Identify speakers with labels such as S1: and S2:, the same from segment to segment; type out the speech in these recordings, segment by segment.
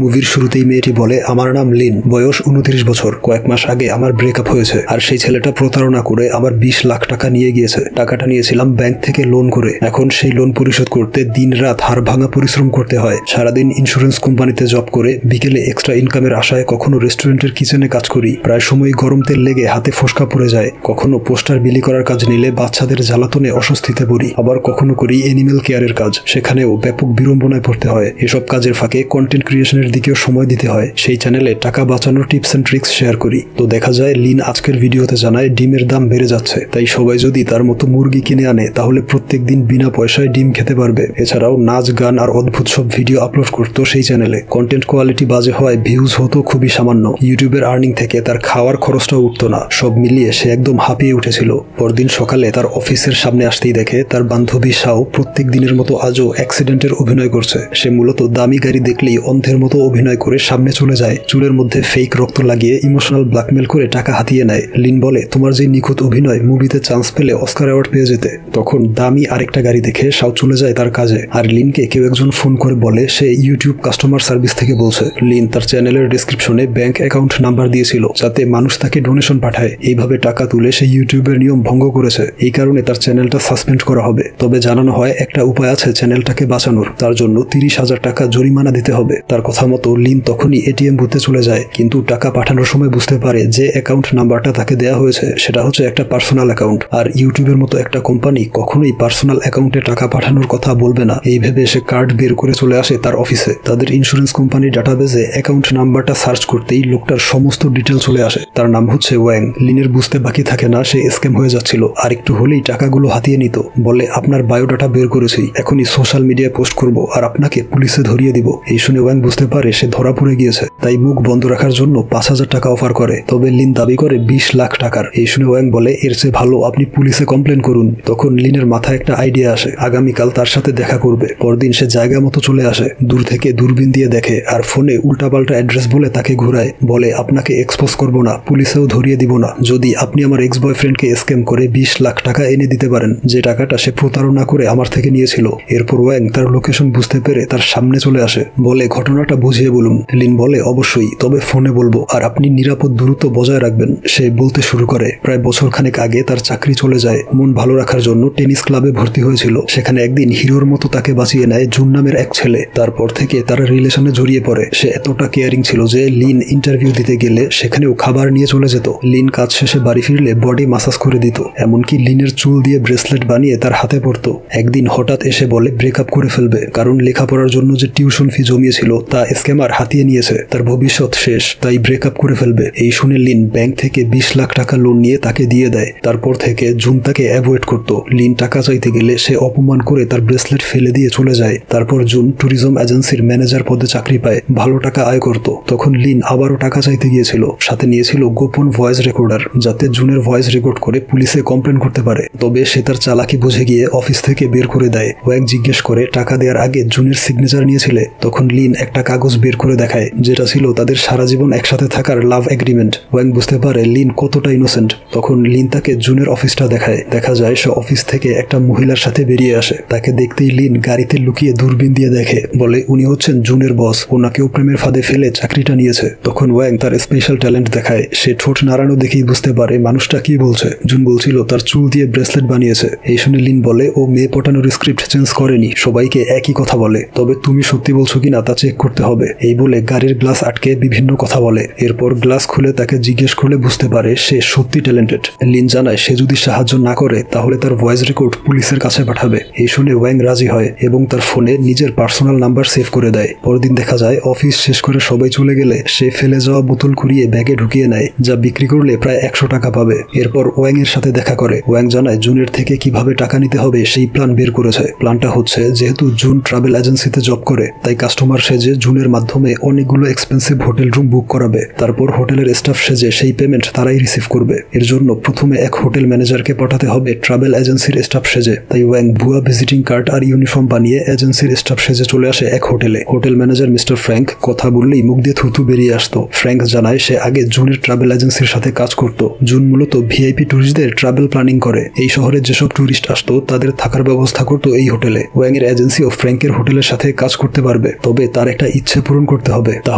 S1: মুভির শুরুতেই মেয়েটি বলে, আমার নাম লিন, বয়স 29 বছর, কয়েক মাস আগে আমার ব্রেকআপ হয়েছে, আর সেই ছেলেটা প্রতারণা করে আমার 20 লাখ টাকা নিয়ে গিয়েছে। টাকাটা নিয়েছিলাম ব্যাংক থেকে লোন করে। এখন সেই লোন পরিশোধ করতে দিন রাত হাড় ভাঙা পরিশ্রম করতে হয়। সারাদিন ইন্স্যুরেন্স কোম্পানিতে জব করে বিকেলে এক্সট্রা ইনকামের আশায় কখনো রেস্টুরেন্টের কিচেনে কাজ করি। প্রায় সময় গরম তেল লেগে হাতে ফোসকা পড়ে যায়। কখনো পোস্টার বিলি করার কাজ নিলে বাচ্চাদের জ্বালাতনে অস্বস্তিতে পড়ি। আবার কখনো করি অ্যানিমেল কেয়ারের কাজ, সেখানেও ব্যাপক বিড়ম্বনায় পড়তে হয়। এসব কাজের ফাঁকে কন্টেন্ট ক্রিয়েশনের দিকেও সময় দিতে হয়। সেই চ্যানেলে টাকা বাঁচানোর টিপস এন্ড ট্রিক্স শেয়ার করি। তো দেখা যায় লিন আজকের ভিডিওতে জানায় ডিমের দাম বেড়ে যাচ্ছে, তাই সবাই যদি তার মতো মুরগি কিনে আনে তাহলে প্রত্যেক দিন বিনা পয়সায় ডিম খেতে পারবে। এছাড়াও নাচ গান আর অদ্ভুত সব ভিডিও আপলোড করতো সেই চ্যানেলে। কন্টেন্ট কোয়ালিটি বাজে হওয়ায় ভিউজ হতো খুবই সামান্য। ইউটিউবের আর্নিং থেকে তার খাওয়ার খরচটাও উঠতো না। সব মিলিয়ে সে একদম হাঁপিয়ে উঠেছিল। পরদিন সকালে তার অফিসের সামনে আসতেই দেখে তার বান্ধবী শাও প্রত্যেক দিনের মতো আজও অ্যাক্সিডেন্টের অভিনয় করছে। সে মূলত দামি গাড়ি দেখলেই অন্ধের মতো অভিনয় করে সামনে চলে যায়। চুলের মধ্যে ফেক রক্ত লাগিয়ে ইমোশনাল ব্ল্যাকমেল করে টাকা হাতিয়ে নেয়। লিন বলে, তোমার যে নিখুঁত অভিনয়, মুভিতে চান্স পেলে অস্কার অ্যাওয়ার্ড পেয়ে যেতে। তখন দামি আরেকটা গাড়ি দেখে শাও চলে যায় তার কাজে। আর লিনকে কেউ একজন ফোন করে বলে সে ইউটিউব কাস্টমার সার্ভিস থেকে বলছে। লিন তার চ্যানেলের ডেসক্রিপশনে ব্যাংক অ্যাকাউন্ট নাম্বার দিয়েছিল যাতে মানুষ তাকে ডোনেশন পাঠায়। এইভাবে টাকা তুলে সে ইউটিউবের নিয়ম ভঙ্গ করেছে। এই কারণে তার চ্যানেলটা সাসপেন্ড করা হবে। তবে জানানো হয় একটা উপায় আছে চ্যানেলটাকে বাঁচানোর। তার জন্য 30,000 টাকা জরিমানা দিতে হবে। তার কথা মতো লিন তখনই এটিএম বুথে চলে যায়, কিন্তু টাকা পাঠানোর সময় বুঝতে পারে যে অ্যাকাউন্ট নাম্বারটা তাকে দেওয়া হয়েছে সেটা হচ্ছে একটা পার্সোনাল অ্যাকাউন্ট। আর ইউটিউবের মতো একটা কোম্পানি কখনোই পার্সোনাল অ্যাকাউন্টে টাকা পাঠানোর কথা বলবে না। এই ভেবে সে কার্ড বের করে চলে আসে তার অফিসে। তাদের ইন্স্যুরেন্স কোম্পানির ডাটাবেজে অ্যাকাউন্ট নাম্বারটা সার্চ করতেই লোকটার সমস্ত ডিটেল চলে আসে। তার নাম হচ্ছে ওয়াং। লিনের বুঝতে বাকি থাকে না সে স্ক্যাম হয়ে যাচ্ছিল। আর একটু হলেই টাকাগুলো হাতিয়ে নিত। বলে, আপনার বায়োডাটা বের করেছি, এখনই সোশ্যাল মিডিয়ায় পোস্ট করব আর আপনাকে পুলিশে ধরিয়ে দিব। এই শুনে ওয়াং বুঝতে পারে সে ধরা পড়ে গিয়েছে, তাই মুখ বন্ধ রাখার জন্য 5,000 টাকা অফার করে। তবে লিন দাবি করে 20 লাখ টাকার। এই শুনে ওয়াং বলে, এর চেয়ে ভালো আপনি পুলিশে কমপ্লেন করুন। তখন লিনের মাথায় একটা আইডিয়া আসে, আগামীকাল তার সাথে দেখা করবে। পরদিন সে জায়গা মতো চলে আসে। দূর থেকে দূরবীন দিয়ে দেখে আর ফোনে উল্টাপাল্টা অ্যাড্রেস বলে তাকে ঘুরায়। বলে, আপনাকে এক্সপোজ করব না, পুলিশেও ধরিয়ে দিব না, যদি আপনি আমার এক্স বয়ফ্রেন্ডকে স্ক্যাম করে 20 লাখ টাকা এনে দিতে পারেন, যে টাকাটা সে প্রতারণা করে আমার থেকে নিয়েছিল। এরপর ওয়াং তার লোকেশন বুঝতে পেরে তার সামনে চলে আসে। বলে, ঘটনাটা বুঝিয়ে বলুন। লিন বলে, অবশ্যই, তবে ফোনে বলবো, আর আপনি নিরাপদ দূরত্ব বজায় রাখবেন। সে বলতে শুরু করে, প্রায় বছরখানেক আগে তার চাকরি চলে যায়। মন ভালো রাখার জন্য টেনিস ক্লাবে ভর্তি হয়েছিল। সেখানে একদিন হিরোর মতো তাকে বাঁচিয়ে নেয় জুন নামের এক ছেলে। তারপর থেকে তারা রিলেশনে জড়িয়ে পড়ে। সে এতটা কেয়ারিং ছিল যে লিন ইন্টারভিউ দিতে গেলে সেখানেও খাবার নিয়ে চলে যেত। লিন কাজ শেষে বাড়ি ফিরলে বডি মাসাজ করে দিত। এমনকি লিনের চুল দিয়ে ব্রেসলেট বানিয়ে তার হাতে পড়তো। একদিন হঠাৎ এসে বলে ব্রেকআপ করে ফেলবে, কারণ লেখাপড়ার জন্য যে টিউশন ফি জমিয়েছিল তা স্ক্যামার হাতিয়ে নিয়েছে। তার ভবিষ্যৎ শেষ, তাই ব্রেকআপ করে ফেলবে। এই শুনে লিন ব্যাংক থেকে 20 লাখ টাকা লোন নিয়ে তাকে দিয়ে দেয়। তারপর থেকে জুন তাকে অ্যাভয়েড করতো। লিন টাকা চাইতে গেলে সে অপমান করে তার ব্রেসলেট ফেলে দিয়ে চলে যায়। তারপর জুন ট্যুরিজম এজেন্সির ম্যানেজার পদে চাকরি পায়, ভালো টাকা আয় করত। তখন লিন আবারও টাকা চাইতে গিয়েছিল। সাথে নিয়েছিল গোপন ভয়েস রেকর্ডার, যাতে জুনের ভয়েস রেকর্ড করে পুলিশে কমপ্লেন করতে পারে। তবে সে তার চালাকি বুঝে গিয়ে অফিস থেকে বের করে দেয়। ওয়াং জিজ্ঞেস করে, টাকা দেওয়ার আগে জুনের সিগনেচার নিয়েছিলে? তখন লিন একটা কাগজ বের করে দেখায়, যেটা ছিল তাদের সারা জীবন একসাথে থাকার লাভ এগ্রিমেন্ট। ওয়াং বুঝতে পারে লিন কতটা ইনোসেন্ট। তখন লিন তাকে জুনের অফিসটা দেখায়। দেখা যায় সে অফিস থেকে একটা মহিলার সাথে বেরিয়ে আসে। তাকে দেখতেই লিন গাড়িতে লুকিয়ে দূরবীন দিয়ে দেখে। বলে, উনি হচ্ছেন জুনের বস, ওনাকেও প্রেমের ফাঁদে ফেলে চাকরিটা নিয়েছে। তখন ওয়াং তার স্পেশাল ট্যালেন্ট দেখায়। সে ঠোঁট নাড়ানো দেখেই বুঝতে পারে মানুষটা কি বলছে। জুন বলছিল তার চুল দিয়ে ব্রেসলেট বানিয়েছে। এই শুনে লিন বলে, ও মেয়ে পটানোর স্ক্রিপ্ট চেঞ্জ করেনি, সবাইকে একই কথা বলে। তবে তুমি সত্যি বলছো কিনা তা চেক করতে হবে। এই বলে গাড়ির গ্লাস আটকে বিভিন্ন কথা বলে। এরপর গ্লাস খুলে তাকে জিজ্ঞেস করলে বুঝতে পারে সে সত্যি ট্যালেন্টেড। লিন জানায় সে যদি সাহায্য না করে তাহলে তার ভয়েস রেকর্ড পুলিশের কাছে পাঠাবে। এই শুনে ওয়াং রাজি হয় এবং তার ফোনে নিজের পার্সোনাল নাম্বার সেভ করে দেয়। পরদিন দেখা যায় অফিস শেষ করে সবাই চলে গেলে সে ফেলে যাওয়া বোতল কুড়িয়ে ব্যাগে ঢুকিয়ে নেয়, যা বিক্রি করলে প্রায় 100 টাকা পাবে। এরপর ওয়াং এর সাথে দেখা করে। ওয়াং জানায় জুনের থেকে কিভাবে টাকা নিতে হবে সেই প্ল্যান বের করেছে। প্ল্যানটা হচ্ছে, যেহেতু জুন ট্রাভেল এজেন্সিতে জব করে, তাই কাস্টমার সেজে জুনের মাধ্যমে অনেকগুলো এক্সপেন্সিভ হোটেল রুম বুক করাবে। তারপর হোটেলের স্টাফ সেজে সেই পেমেন্ট তারাই রিসিভ করবে। এর জন্য প্রথমে এক হোটেল ম্যানেজারকে পাঠাতে হবে ট্রাভেল এজেন্সির স্টাফ সেজে। তাই ওয়াং ভুয়া ভিজিটিং কার্ড আর ইউনিফর্ম বানিয়ে এজেন্সির স্টাফ সেজে চলে আসে এক হোটেলে। হোটেল ম্যানেজার মিস্টার ফ্র্যাঙ্ক কথা বললেই মুখ দিয়ে থুতু বেরিয়ে আসতো। ফ্র্যাঙ্ক জানায় সে আগে জুনের ট্রাভেল এজেন্সির সাথে কাজ করত। জুন মূলত ভিআইপি ট্যুরিস্টদের ট্রাভেল প্ল্যানিং করে। এই শহরে যেসব ট্যুরিস্ট আসতো তাদের থাকার ব্যবস্থা করতো এই হোটেলে। ওয়াং এর এজেন্সি ও ফ্র্যাঙ্কের হোটেলের সাথে কাজ করতে পারবে। তবে তার একটা ইচ্ছে পূরণ করতে হবে। তা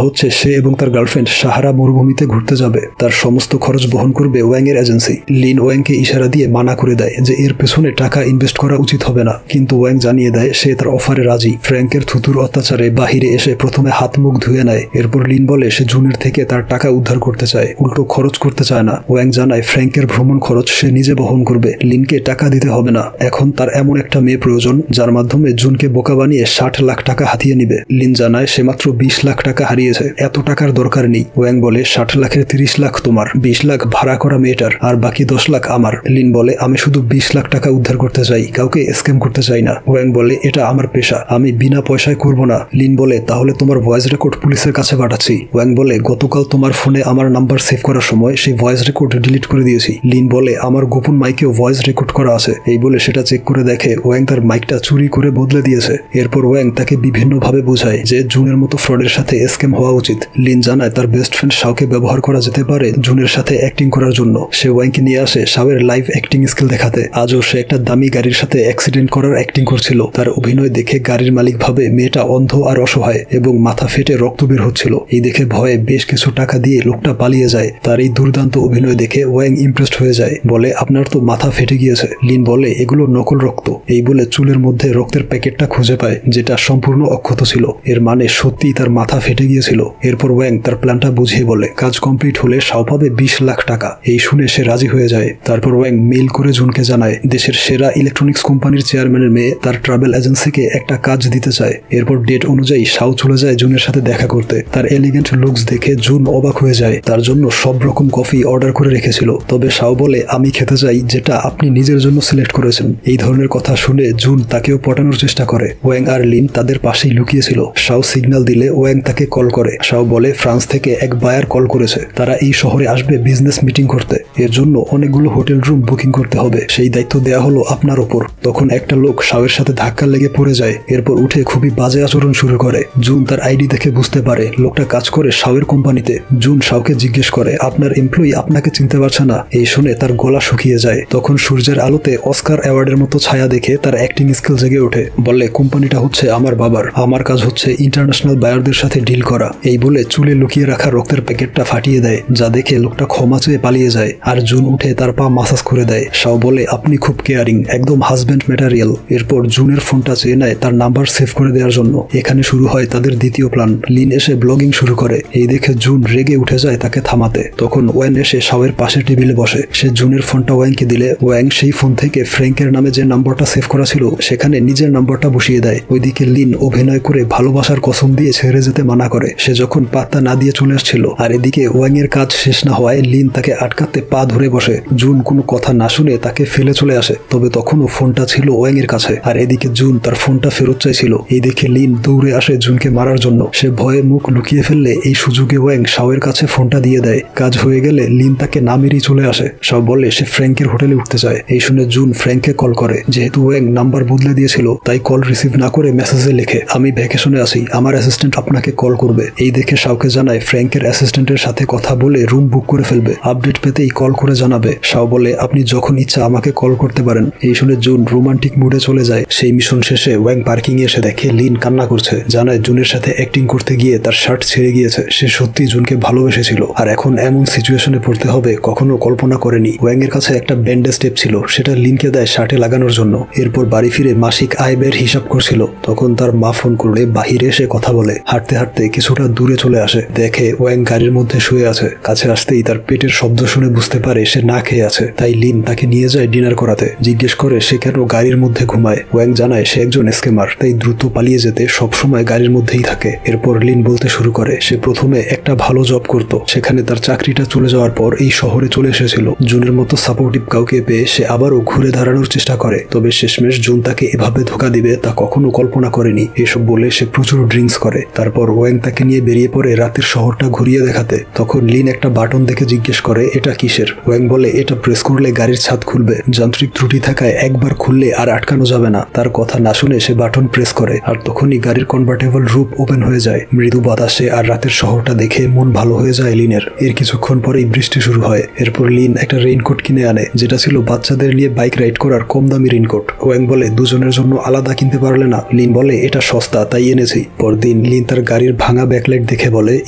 S1: হচ্ছে সে এবং তার গার্লফ্রেন্ড সাহারা মরুভূমিতে ঘুরতে যাবে। তার সমস্ত খরচ বহন করবে ওয়াং এর এজেন্সি। লিন ওয়াংকে ইশারা দিয়ে মানা করে দেয় যে এর পেছনে টাকা ইনভেস্ট করা উচিত হবে না, কিন্তু ওয়াং জানিয়ে দেয় সে তার অফারে রাজি। ফ্র্যাঙ্কের থুতুর অত্যাচারে বাহিরে এসে প্রথমে হাত মুখ ধুয়ে নেয়। এরপর লিন বলে সে জুনের থেকে তার টাকা উদ্ধার করতে চায়, উল্টো খরচ করতে চায় না। ওয়াং জানায় ফ্র্যাঙ্কের ভ্রমণ খরচ সে নিজে বহন করবে, লিনকে টাকা দিতে হবে না। এখন তার এমন একটা মেয়ে প্রয়োজন যার মাধ্যমে জুনকে বোকা বানিয়ে 60 লাখ টাকা হাতিয়ে নিবে। লিন জানায় সে মাত্র 20 লাখ টাকা হারিয়েছে, এত টাকার দরকার নেই। ওয়াং বলে 60 লাখের 30 লাখ তোমার, 20 লাখ ভাড়া করা মেয়েটার, আর বাকি 10 লাখ আমার। লিন বলে আমি শুধু 20 লাখ টাকা উদ্ধার করতে চাই, কাউকে স্ক্যাম করতে চাই না। ওয়াং বলে এটা আমার পেশা, আমি বিনা পয়সায় করব না। লিন বলে তাহলে তোমার ভয়েস রেকর্ড পুলিশের কাছে পাঠাচ্ছি। ওয়াং বলে গতকাল তোমার ফোনে আমার নাম্বার সেভ করার সময় সেই ভয়েস রেকর্ড ডিলিট করে দিয়েছি। লিন বলে আমার গোপন মাইকেও ভয়েস রেকর্ড করা আছে। এই বলে সেটা চেক করে দেখে ওয়াং তার মাইকটা চুরি করে বদলে দিয়েছে। এরপর ওয়াং তাকে বিভিন্নভাবে বোঝায় যে জুনের মতো ফ্রডের সাথে স্ক্যাম হওয়া উচিত। লিন জানায় তার বেস্ট ফ্রেন্ড শাওকে ব্যবহার করা যেতে পারে জুনের সাথে অ্যাক্টিং করার জন্য। সে ওয়াংকে নিয়ে আসে শাওয়ের লাইভ অ্যাক্টিং স্কিল দেখাতে। আজও সে একটা দামি গাড়ির সাথে অ্যাক্সিডেন্ট করার অ্যাক্টিং করছিল। তার অভিনয় দেখে গাড়ির মালিক ভাবে মেয়েটা অন্ধ আর অসহায় এবং মাথা ফেটে রক্ত বের হচ্ছিল। এই দেখে ভয়ে বেশ কিছু টাকা দিয়ে লোকটা পালিয়ে যায়। তার এই দুর্দান্ত অভিনয় দেখে ওয়াং ইমপ্রেসড হয়ে যায়, বলে আপনার তো মাথা ফেটে গিয়েছে। লিন বলে এগুলো নকল রক্ত। এই বলে চুলের মধ্যে রক্তের প্যাকেটটা খুঁজে পায় যেটা সম্পূর্ণ অক্ষত ছিল, এর মানে সত্যিই তার মাথা ফেটে গিয়েছিল। এরপর ওয়াং তার প্ল্যানটা বুঝিয়ে বলে কাজ কমপ্লিট হলে শাও পাবে 20 লাখ টাকা। এই শুনে সে রাজি হয়ে যায়। তারপর ওয়াং মেইল করে জুনকে জানায় দেশের সেরা ইলেকট্রনিক্স কোম্পানির চেয়ারম্যানের মেয়ে তার ট্রাভেল এজেন্সিকে একটা কাজ দিতে চায়। এরপর ডেট অনুযায়ী শাও চলে যায় জুনের সাথে দেখা করতে। তার এলিগেন্ট লুকস দেখে জুন অবাক হয়ে যায়। তার জন্য সব রকম কফি অর্ডার করে রেখেছিল, তবে শাও বলে আমি খেতে চাই যেটা আপনি নিজের জন্য সিলেক্ট করেছেন। এই ধরনের কথা শুনে জুন তাকেও পটানোর চেষ্টা করে। ওয়াং আর লিন তাদের পাশেই লুকিয়েছিল। শাও সিগন্যাল দিলে ওয়াং তাকে কল করে। শাও বলে ফ্রান্স থেকে এক বায়ার কল করেছে, তারা এই শহরে আসবে বিজনেস মিটিং করতে। এর জন্য অনেকগুলো হোটেল রুম বুকিং করতে হবে, সেই দায়িত্ব দেয়া হলো আপনার ওপর। তখন একটা লোক শাওয়ের সাথে ধাক্কা লেগে পড়ে যায়। এরপর উঠে খুবই বাজে আচরণ শুরু করে। জুন তার আইডি দেখে বুঝতে পারে লোকটা কাজ করে শাওয়ের কোম্পানিতে। জুন শাওকে জিজ্ঞেস করে আপনার এমপ্লয়ি আপনাকে চিনতে পারছে না। এই শুনে তার গলা শুকিয়ে যায়। তখন সূর্যের আলোতে অস্কার অ্যাওয়ার্ডের মতো ছায়া দেখে তার অ্যাক্টিং স্কিল জেগে ওঠে। বলে কোম্পানিটা হচ্ছে আমার বাবার, আমার কাজ হচ্ছে ইন্টারন্যাশনাল বায়ারদের সাথে ডিল করা। এই বলে চুলে লুকিয়ে রাখা রক্তের প্যাকেটটা ফাটিয়ে দেয়, যা দেখে লোকটা ক্ষমা চেয়ে পালিয়ে যায়। আর জুন উঠে তার পা মাসাজ করে দেয়। শাও বলে আপনি খুব কেয়ারিং, একদম হাজব্যান্ড ম্যাটেরিয়াল। এরপর জুনের ফোনটা চেয়ে নেয় তার নাম্বার সেভ করে দেওয়ার জন্য। এখানে শুরু হয় তাদের দ্বিতীয় প্ল্যান। লিন এসে ব্লগিং শুরু করে। এই দেখে জুন রেগে উঠে যায় তাকে থামাতে। তখন ওয়াং এসে শাওয়ের পাশে টেবিলে বসে। সে জুনের ফোনটা ওয়াংকে দিলে ওয়াং সেই ফোন থেকে ফ্র্যাঙ্কের নামে যে নাম্বারটা সেভ করা ছিল সেখানে নিজের নাম্বারটা বসিয়ে দেয়। ওইদিকে লিন অভিনয় করে ভালোবাসার কসম দিয়ে ছেড়ে যেতে মানা করে। সে যখন পাত্তা না দিয়ে চলে আসছিল, আর এদিকে ওয়াং এর কাজ শেষ না হওয়ায় লিন তাকে আটকাতে পা ধরে বসে। জুন কোনো কথা না শুনে তাকে ফেলে চলে আসে, তবে তখনও ফোনটা ছিল ওয়াং এর কাছে। আর এদিকে জুন তার ফোনটা ফেরত চাইছিল। এই দেখে লিন দৌড়ে আসে জুনকে মারার জন্য। সে ভয়ে মুখ লুকিয়ে ফেললে এই সুযোগে ওয়াং শাওয়ের কাছে ফোনটা দিয়ে দেয়। কাজ হয়ে গেলে লিন তাকে না মেরেই চলে আসে। শাও বলে সে ফ্র্যাঙ্কের হোটেলে উঠতে চায়। এই শুনে জুন ফ্র্যাঙ্ককে কল করে। যেহেতু ওয়াং নাম্বার বদলে দিয়েছিল তাই কল রিসিভ না করে মেসেজে লেখে আমি ভ্যাকেশনে আছি, আমার অ্যাসিস্ট্যান্ট আপনাকে কল করবে। এই দেখে শাওকে জানায় ফ্র্যাঙ্কের অ্যাসিস্ট্যান্টের সাথে কথা বলে রুম বুক করে ফেলবে। আপডেট পেতেই কল করে জানাবে। শাও বলে আপনি যখন ইচ্ছা আমাকে কল করতে পারেন। এই শুনে জুন রোমান্টিক মুডে চলে যায়। সেই মিশন শেষে ওয়াং পার্কিং এ এসে দেখে লিন কান্না করছে। জানায় জুনের সাথে অ্যাক্টিং করতে গিয়ে তার শার্ট ছেড়ে গিয়েছে। সে সত্যি জুনকে ভালোবেসেছিল, আর এখন এমন সিচুয়েশনে পড়তে হবে কখনো কল্পনা করেনি। ওয়াং এর কাছে একটা ব্যান্ডেজ টেপ ছিল, সেটা লিনকে দেয় শার্টে লাগানোর জন্য। এরপর বাড়ি ফিরে মাসিক আয় ব্যয়ের হিসাব করছিল। তখন তার মা ফোন করলে বাহিরে এসে কথা বলে। হাঁটতে হাঁটতে কিছুটা দূরে চলে আসে, দেখে ওয়াং গাড়ির মধ্যে শুয়ে আছে। কাছে আসতেই তার পেটের শব্দ শুনে বুঝতে পারে সে না খেয়ে আছে। তাই লিন তাকে নিয়ে যায় ডিনার করাতে। জিজ্ঞেস করে সে কেন গাড়ির মধ্যে ঘুমায়। ওয়াং জানায় সে একজন স্ক্যামার, তাই দ্রুত পালিয়ে যেতে সবসময় গাড়ির মধ্যেই থাকে। এরপর লিন বলতে শুরু করে সে প্রথমে একটা ভালো জব করত, সেখানে তার চাকরিটা চলে যাওয়ার পর এই শহরে চলে এসেছিল। জুনের মতো সাপোর্টিভ কাউকে পেয়ে সে আবারও ঘুরে দাঁড়ানোর চেষ্টা করে, তবে শেষমেশ জুন তাকে এভাবে ধোকা দিবে তা কখনো কল্পনা করেনি। এসব বলে সে প্রচুর ড্রিঙ্কস করে। তারপর ওয়াং তাকে নিয়ে বেরিয়ে পড়ে রাতের শহরটা ঘুরিয়ে দেখাতে। তখন লিন একটা বাটন দেখে জিজ্ঞেস করে এটা কিসের। ওয়াং বলে এটা প্রেস করলে গাড়ির ছাদ খুলবে, যান্ত্রিক ত্রুটি থাকায় একবার খুললে আর আটকানো যাবে না। তার কথা না শুনে সে বাটন প্রেস করে, আর তখনই গাড়ির কনভার্টেবল রূপ ওপেন হয়ে যায়। মৃদু বাতাসে আর রাতের শহরটা দেখে মন ভালো হয়ে যায় লিনের। এর কিছুক্ষণ পরেই বৃষ্টি শুরু হয়। এরপর লিন একটা রেইনকোট কিনে আনে, যেটা ছিল বাচ্চাদের নিয়ে বাইক রাইড করার কম দামি রেইনকোট। ওয়াং বলে দুজনের জন্য আলাদা কিনতে পারলে না। লিন বলে এটা সস্তা তাই এনেছি। পরদিন লিন তার গাড়ির ভাঙা ব্যাকলাইট দেখে বলে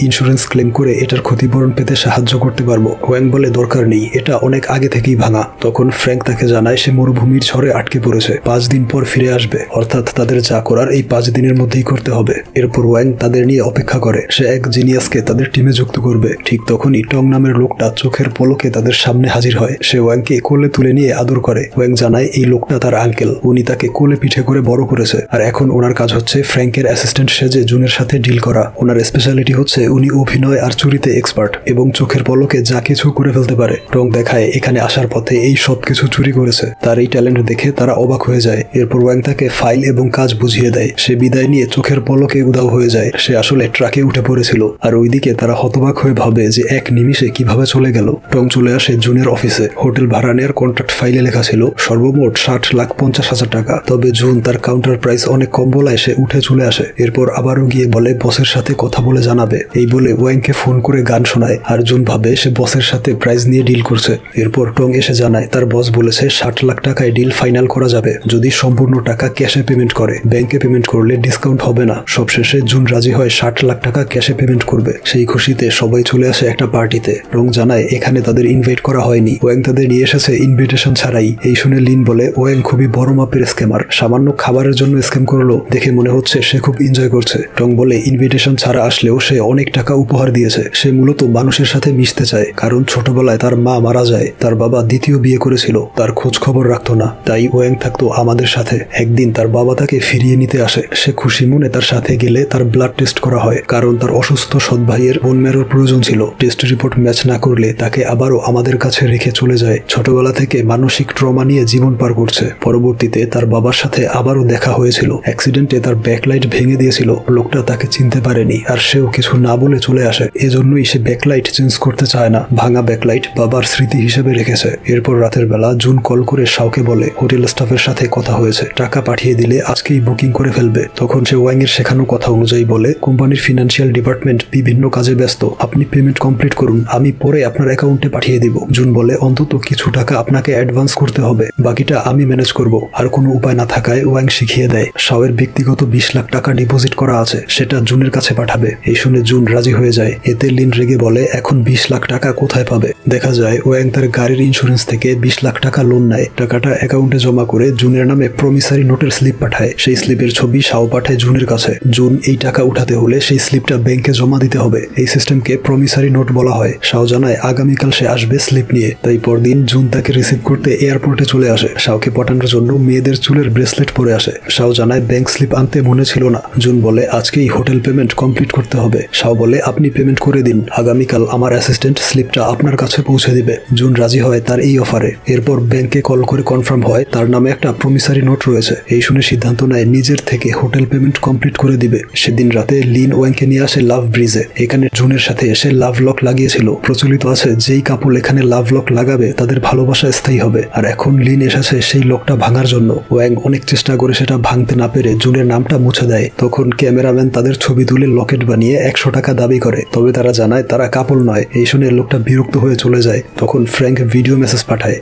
S1: ইন্স্যুরেন্স ক্লেম করে এটার ক্ষতিপূরণ পেতে সাহায্য করতে পারবো। ওয়াং বলে দরকার নেই, এটা অনেক আগে থেকেই ভাঙা। তখন ফ্র্যাঙ্ক তাকে জানায় সে মরুভূমির ঝড়ে আটকে পড়েছে, 5 দিন পর ফিরে আসবে, অর্থাৎ তাদের যা করার এই 5 দিনের মধ্যেই করতে হবে। এরপর ওয়াং তাদের নিয়ে অপেক্ষা করে, সে এক জিনিয়াসকে তাদের টিমে যুক্ত করবে। ঠিক তখনই টং নামের লোকটা চোখের পলকে তাদের সামনে হাজির হয়। সে ওয়াংকে কোলে তুলে নিয়ে আদর করে। ওয়াং জানায় এই লোকটা তার আঙ্কেল, উনি তাকে কোলে পিঠে করে বড় করেছে, আর এখন ওনার কাজ হচ্ছে ফ্র্যাঙ্কের অ্যাসিস্ট্যান্ট সেজে জুনের সাথে ডিল করা। ওনার স্পেশালিটি হচ্ছে উনি অভিনয় আর চুরিতে এক্সপার্ট এবং চোখের পলকে যা কিছু করে ফেলতে পারে। টং দেখায় এখানে আসার পথে এই সব কিছু চুরি করেছে। তার এই ট্যালেন্ট দেখে তারা অবাক হয়ে যায়। এরপর ওয়াং তাকে ফাইল এবং কাজ বুঝিয়ে দেয়। সে বিদায় নিয়ে চোখের পলকে উধাও হয়ে যায়। সে আসলে ট্রাকে উঠে পড়েছিল, আর ওইদিকে তারা হতবাক হয়ে ভাবে যে এক নিমিষে কিভাবে চলে গেল। টং চলে আসে জুনের অফিসে। হোটেল ভাড়া নেওয়ার কন্ট্রাক্ট ফাইলে লেখা ছিল সর্বমোট 60,50,000 টাকা। তবে জুন তার কাউন্টার প্রাইস অনেক কম বলায় সে উঠে চলে আসে। এরপর আবারও গিয়ে বলে বসের সাথে কথা বলে জানাবে। এই বলে ওয়াংকে ফোন করে গান শোনায়, আর জুন ভাবে সে বসের সাথে প্রাইস নিয়ে ডিল করছে। এরপর টং এসে জানায় তার বস বলেছে 60 লাখ টাকায় ডিল ফাইনাল করা যাবে যদি সম্পূর্ণ টাকা ক্যাশে পেমেন্ট করে। ব্যাংকে পেমেন্ট করলে ডিসকাউন্ট হবে না। সবশেষে জুন রাজি হয় 60 লাখ টাকা ক্যাশে পেমেন্ট করবে। সেই খুশিতে সবাই চলে আসে একটা পার্টিতে। টং জানায় এখানে তাদের ইনভাইট করা হয়নি, ওয়াং তাদের নিয়ে এসেছে ইনভিটেশন ছাড়াই। এই শুনে লিন বলে ওয়াং খুবই বড় মাপের স্ক্যামার, সামান্য খাবারের জন্য স্ক্যাম করলো, দেখে মনে হচ্ছে সে খুব এনজয় করছে। টং বলে ইনভিটেশন ছাড়া আসলেও সে অনেক টাকা উপহার দিয়েছে। সে মূলত মানুষের সাথে মিশতে চায়, কারণ ছোটবেলায় তার মা মারা যায়, তার বাবা দ্বিতীয় বিয়ে করেছিল, তার খোঁজ খবর রাখতো না, তাই ওয়াং থাকতো আমাদের সাথে। একদিন তার বাবা তাকে ফিরিয়ে নিতে আসে। সে খুশি মনে তার সাথে গেলে তার ব্লাড টেস্ট করা হয়, কারণ তার অসুস্থ সৎ ভাইয়ের বোন ম্যারোর প্রয়োজন ছিল। টেস্ট রিপোর্ট ম্যাচ না করলে তাকে আবারও আমাদের কাছে রেখে চলে যায়। ছোটবেলা থেকে মানসিক ট্রমা নিয়ে জীবন পার করছে। পরবর্তীতে তার বাবার সাথে আবারও দেখা হয়েছিল। অ্যাক্সিডেন্টে তার ব্যাকলাইট ভেঙে দিয়েছিল। লোকটা তাকে চিনতে পারেনি, আর সেও কিছু না বলে চলে আসে। এজন্যই সে ব্যাকলাইট চেঞ্জ করতে চায় না। ভাঙা ব্যাকলাইট বাবার স্মৃতি হিসেবে রেখেছে। এরপর রাতের বেলা জুন কল করে শাওকে বলে হোটেল স্টাফের সাথে কথা হয়েছে, টাকা পাঠিয়ে দিলে আজকেই বুকিং করে ফেলবে। তখন সে ওয়াং এর শেখানো কথা অনুযায়ী বলে কোম্পানির ফিনান্সিয়াল ডিপার্টমেন্ট বিভিন্ন কাজে ব্যস্ত, আপনি পেমেন্ট কমপ্লিট করুন, আমি পরে আপনার অ্যাকাউন্টে পাঠিয়ে দিব। জুন বলে অন্তত কিছু টাকা আপনাকে অ্যাডভান্স করতে হবে, বাকিটা আমি ম্যানেজ করব। আর কোনো উপায় না থাকায় ওয়াং শিখিয়ে দেয় শাওয়ের ব্যক্তিগত 20 লাখ টাকা ডিপোজিট করা আছে, সেটা জুনের কাছে পাঠাবে। এই শুনে জুন রাজি হয়ে যায়। এতে লিন রেগে বলে এখন 20 লাখ টাকা কোথায় পাবে। দেখা যায় ওয়াং তার গাড়ির ইন্স্যুরেন্স থেকে 20 লাখ টাকা লোন নেয়। টাকাটা অ্যাকাউন্টে জমা করে জুনের নামে প্রমিসারি নোটের স্লিপ পাঠায়। সেই স্লিপের ছবি শাও পাঠায় জুনের কাছে। জুন এই টাকা উঠাতে হলে সেই স্লিপটা ব্যাংকে জমা দিতে হবে। এই সিস্টেমকে প্রমিসারি নোট বলা হয়। শাও জানায় আগামীকাল সে আসবে স্লিপ নিয়ে। তাই পরদিন জুন তাকে রিসিভ করতে এয়ারপোর্টে চলে আসে। শাওকে পটানোর জন্য মেয়েদের চুলের ব্রেসলেট পরে আসে। শাও জানায় ব্যাংক স্লিপ আনতে মনে ছিল না। জুন বলে আজকেই হোটেল পেমেন্ট কমপ্লিট করতে হবে। শাও বলে আপনি পেমেন্ট করে দিন, আগামীকাল আমার অ্যাসিস্ট্যান্ট স্লিপটা আপনার কাছে পৌঁছে দিবে। জুন রাজি হয় তার এই অফারে। এরপর ব্যাংকে কল করে কনফার্ম হয় তার নামে একটা প্রমিসারি নোট রয়েছে। এই শুনে সিদ্ধান্ত নেয় নিজের থেকে হোটেল পেমেন্ট কমপ্লিট করে দিবে। সেদিন রাতে লিন ওয়াংকে নিয়ে আসে লাভ ব্রিজে। এখানে জুনের সাথে এসে লাভ লক লাগিয়েছিল। প্রচলিত আছে যেই কাপল এখানে লাভ লক লাগাবে তাদের ভালোবাসা স্থায়ী হবে। আর এখন লিন এসেছে সেই লকটা ভাঙার জন্য। ওয়াং অনেক চেষ্টা করে সেটা ভাঙতে না পেরে জুনের নামটা মুছে দেয়। তখন ক্যামেরাম্যান তাদের ছবি তুলে লকেট বানিয়ে 100 টাকা দাবি করে। তবে তারা জানায় তারা কাপল নয়। এই শুনে লোকটা বিরক্ত হয়ে চলে যায়। তখন ফ্র্যাঙ্ক ভিডিও মেসেজ পাঠায়,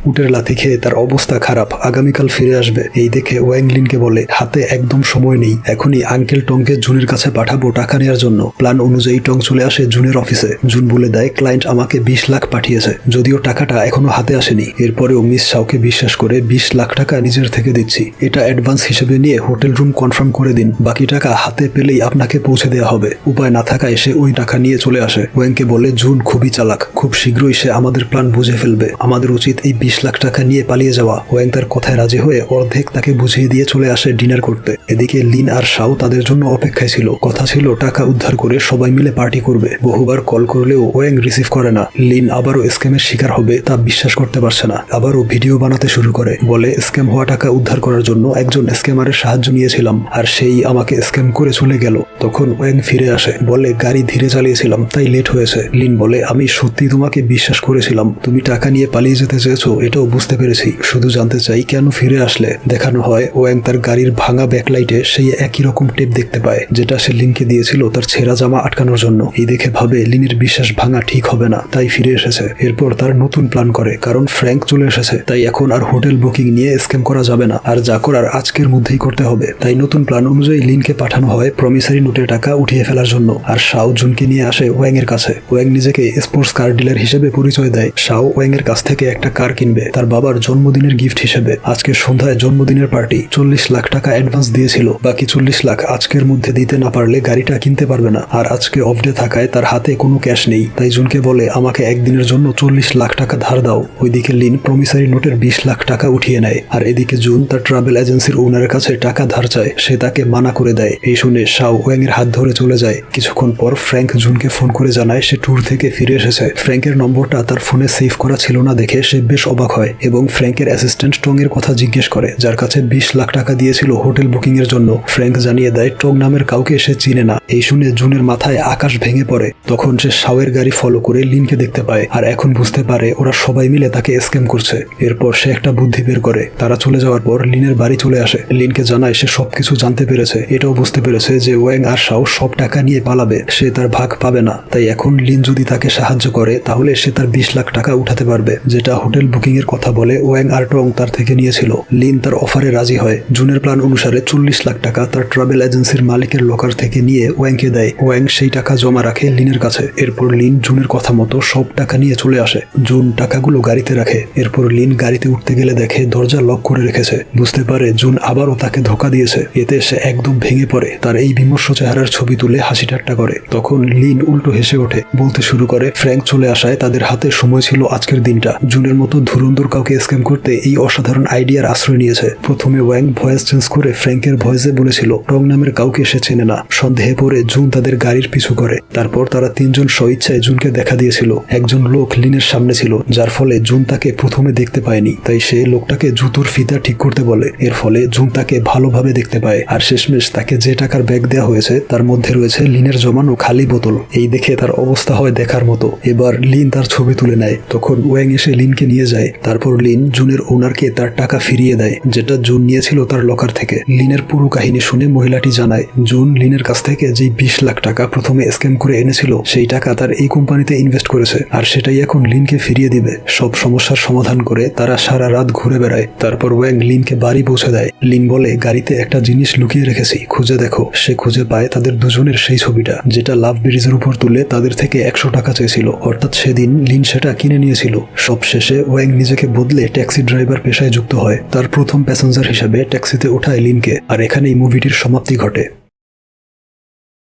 S1: উটের লাথি খেয়ে তার অবস্থা খারাপ, আগামীকাল ফিরে আসবে। এই দেখে ওয়াং লিনকে বলে হাতে একদম সময় নেই, এখনই আঙ্কেল টংকে জুনের কাছে পাঠাবো টাকা নেওয়ার জন্য। প্ল্যান অনুযায়ী টং চলে আসে জুনের অফিসে। জুন বলে দেয় ক্লায়েন্ট আমাকে 20 লাখ পাঠিয়েছে, যদিও টাকাটা এখনো হাতে আসেনি। এরপরেও মিস শাওকে বিশ্বাস করে 20 লাখ টাকা নিজের থেকে দিচ্ছি, এটা অ্যাডভান্স হিসেবে নিয়ে হোটেল রুম কনফার্ম করে দিন, বাকি টাকা হাতে পেলেই আপনাকে পৌঁছে দেওয়া হবে। উপায় না থাকায় সে ওই টাকা নিয়ে চলে আসে। ওয়াংকে বলে জুন খুবই চালাক, খুব শীঘ্রই সে আমাদের প্ল্যান বুঝে ফেলবে, আমাদের উচিত এই 20 লাখ টাকা নিয়ে পালিয়ে যাওয়া। ওয়াং তার কথায় রাজি হয়ে অর্ধেক তাকে বুঝিয়ে দিয়ে চলে আসে ডিনার করতে। এদিকে লিন আর শাও তাদের জন্য অপেক্ষায় ছিল। কথা ছিল টাকা উদ্ধার করে সবাই মিলে পার্টি করবে। বহুবার কল করলেও ওয়াং রিসিভ করে না। লিন আবারও স্ক্যামের শিকার হবে তা বিশ্বাস করতে পারছে না। আবারও ভিডিও বানাতে শুরু করে। বলে স্ক্যাম হওয়া টাকা উদ্ধার করার জন্য একজন স্ক্যামারের সাহায্য নিয়েছিলাম, আর সেই আমাকে স্ক্যাম করে চলে গেল। তখন ওয়াং ফিরে আসে, বলে গাড়ি ধীরে চালিয়েছিলাম তাই লেট হয়েছে। লিন বলে আমি সত্যি তোমাকে বিশ্বাস করেছিলাম, তুমি টাকা নিয়ে পালিয়ে যেতে চেয়েছো, এটাও বুঝতে পেরেছি, শুধু জানতে চাই কেন ফিরে আসলে। দেখানো হয় ওয়াং তার গাড়ির ভাঙা ব্যাকলাইটে সেই একই রকম টেপ দেখতে পায় যেটা সে লিনকে দিয়েছিল তার ছেঁড়া জামা আটকানোর জন্য। এই দেখে ভাবে লিনের বিশ্বাস ভাঙা ঠিক হবে না, তাই ফিরে এসেছে। এরপর তার নতুন প্ল্যান করে, কারণ ফ্র্যাঙ্ক চলে এসেছে, তাই এখন আর হোটেল বুকিং নিয়ে স্ক্যাম করা যাবে না, আর যা করার আজকের মধ্যেই করতে হবে। তাই নতুন প্ল্যান অনুযায়ী লিনকে পাঠানো হয় প্রমিসারি নোটের টাকা উঠিয়ে ফেলার জন্য, আর শাও জুনকে নিয়ে আসে ওয়াং এর কাছে। ওয়াং নিজেকে স্পোর্টস কার ডিলার হিসেবে পরিচয় দেয়। শাও ওয়াং এর কাছ থেকে একটা কার কিনবে তার বাবার জন্মদিনের গিফট হিসেবে। আজকে সন্ধ্যায় জন্মদিনের পার্টি, 40 লাখ টাকা অ্যাডভান্স দিয়েছিল, বাকি 40 লাখ আজকের মধ্যে দিতে না পারলে গাড়িটা কিনতে পারবে না। আর আজকে অফ ডে থাকায় তার হাতে কোনো ক্যাশ নেই, তাই জুনকে বলে আমাকে একদিনের জন্য 40 লাখ টাকা ধার দাও। ওইদিকে লিন প্রমিসারি নোটের 20 লাখ টাকা উঠিয়ে নেয়, আর এদিকে জুন তার ট্রাভেল এজেন্সির ওনারের কাছে টাকা ধার চায়, সে তাকে মানা করে দেয়। এই শুনে শাও ওয়াং এর হাত ধরে চলে যায়। কিছুক্ষণ পর ফ্র্যাঙ্ক জুনকে ফোন করে জানায় সে ট্যুর থেকে ফিরে এসেছে। ফ্র্যাঙ্কের নম্বরটা তার ফোনে সেভ করা ছিল না দেখে সে বেশ অবাক হয় এবং ফ্র্যাঙ্কের অ্যাসিস্ট্যান্ট টং এর কথা জিজ্ঞেস করে, যার কাছে 20 লাখ টাকা দিয়েছিল হোটেল বুকিং এর জন্য। ফ্র্যাঙ্ক জানিয়ে দেয় টং নামের কাউকে সে চিনে না। এই শুনে জুনের মাথায় আকাশ ভেঙে পড়ে। তখন সে শাওয়ের গাড়ি ফলো করে লিনকে দেখতে পায়, আর এখন বুঝতে পারে ওরা সবাই মিলে তাকে স্ক্যাম করছে। এরপর সে একটা বুদ্ধি বের করে। তারা চলে যাওয়ার পর লিনের বাড়ি চলে আসে। লিনকে জানায় সে সবকিছু জানতে পেরেছে, এটাও বুঝতে পেরেছে যে ওয়াং আর শাও সব টাকা নিয়ে পালাবে, সে তার ভাগ পাবে না। তাই এখন লিন যদি তাকে সাহায্য করে তাহলে সে তার 20 লাখ টাকা উঠাতে পারবে, যেটা হোটেল বুকিং এর কথা বলে ওয়াং আর টং তার থেকে নিয়েছিল। লিন তার অফারে রাজি হয়। জুনের প্ল্যান অনুসারে 40 লাখ টাকা তার ট্রাভেল এজেন্সির মালিকের লকার থেকে নিয়ে ওয়াংকে দেয়। ওয়াং সেই টাকা জমা রাখে লিনের কাছে। এরপর লিন জুনের কথা মতো সব টাকা নিয়ে চলে আসে। জুন টাকাগুলো গাড়িতে রাখে। এরপর লিন গাড়িতে উঠতে গেলে দেখে দরজা লক করে রেখেছে। বুঝতে পারে জুন আবারও তাকে ধোকা দিয়েছে। এতে সে একদম ভেঙে পড়ে, তার এই বিমর্ষ চেহারার ছবি তুলে হাসি ঠাট্টা করে। তখন লিন উল্টো হেসে ওঠে, বলতে শুরু করে ফ্র্যাঙ্ক চলে আসায় তাদের হাতে সময় ছিল আজকের দিনটা। জুনের মতো ধুরন্ধর কাউকে স্ক্যাম করতে এই অসাধারণ আইডিয়ার আশ্রয় নিয়েছে। প্রথমে ওয়াং ভয়েস চেঞ্জ করে ফ্র্যাঙ্কের ভয়েসে বলেছিল টং নামের কাউকে সে চেনে না। সন্দেহে পড়ে জুন তাদের গাড়ির পিছু করে। তারপর তারা তিনজন স্বইচ্ছায় জুনকে দেখা দিয়েছিল। একজন লোক লিনের সামনে ছিল, যার ফলে জুন তাকে প্রথমে দেখতে পায়নি। তাই সে লোকটাকে জুতোর ফিতা ঠিক করতে বলে। এর ফলে জুন তাকে ভালোভাবে দেখতে পায়, আর শেষমেশ তাকে যে টাকার ব্যাগ দেওয়া হয়েছে তার মধ্যে রয়েছে লিনের জমানো খালি বোতল। এই দেখে তার অবস্থা হয় দেখার মতো। এবার লিন তার ছবি তুলে নেয়। তখন ওয়াং এসে লিনকে নিয়ে যায়। তারপর লিন জুনের ওনারকে তার টাকা ফিরিয়ে দেয়, যেটা জুন নিয়েছিল তার লকার থেকে। লিনের পুরো কাহিনী শুনে মহিলাটি জানায় জুন লিনের কাছ থেকে যে 20 লাখ টাকা প্রথমে স্ক্যাম করে এনেছিল সেই টাকা তার এই কোম্পানিতে ইনভেস্ট করেছে, আর সেটাই এখন লিনকে ফিরিয়ে দিবে। সব সমস্যার সমাধান করে তারা সারা রাত ঘুরে বেড়ায়। তারপর ওয়াং লিনকে বাড়ি পৌঁছে দেয়। লিন বলে গাড়িতে একটা জিনিস লুকিয়ে রেখেছি, খুঁজে দেখো। সে খুঁজে পায় তাদের দুজনের সেই ছবিটা, যেটা লাভ ব্রিজের উপর তুলে তাদের থেকে 100 টাকা চেয়েছিল। অর্থাৎ সেদিন লিন সেটা কিনে নিয়েছিল। সব শেষে ওয়াং নিজেকে বদলে ট্যাক্সি ড্রাইভার পেশায় যুক্ত হয়। তার প্রথম প্যাসেঞ্জার হিসেবে ট্যাক্সিতে ওঠায় লিনকে। আর এখানেই মুভিটির সমাপ্তি ঘটে।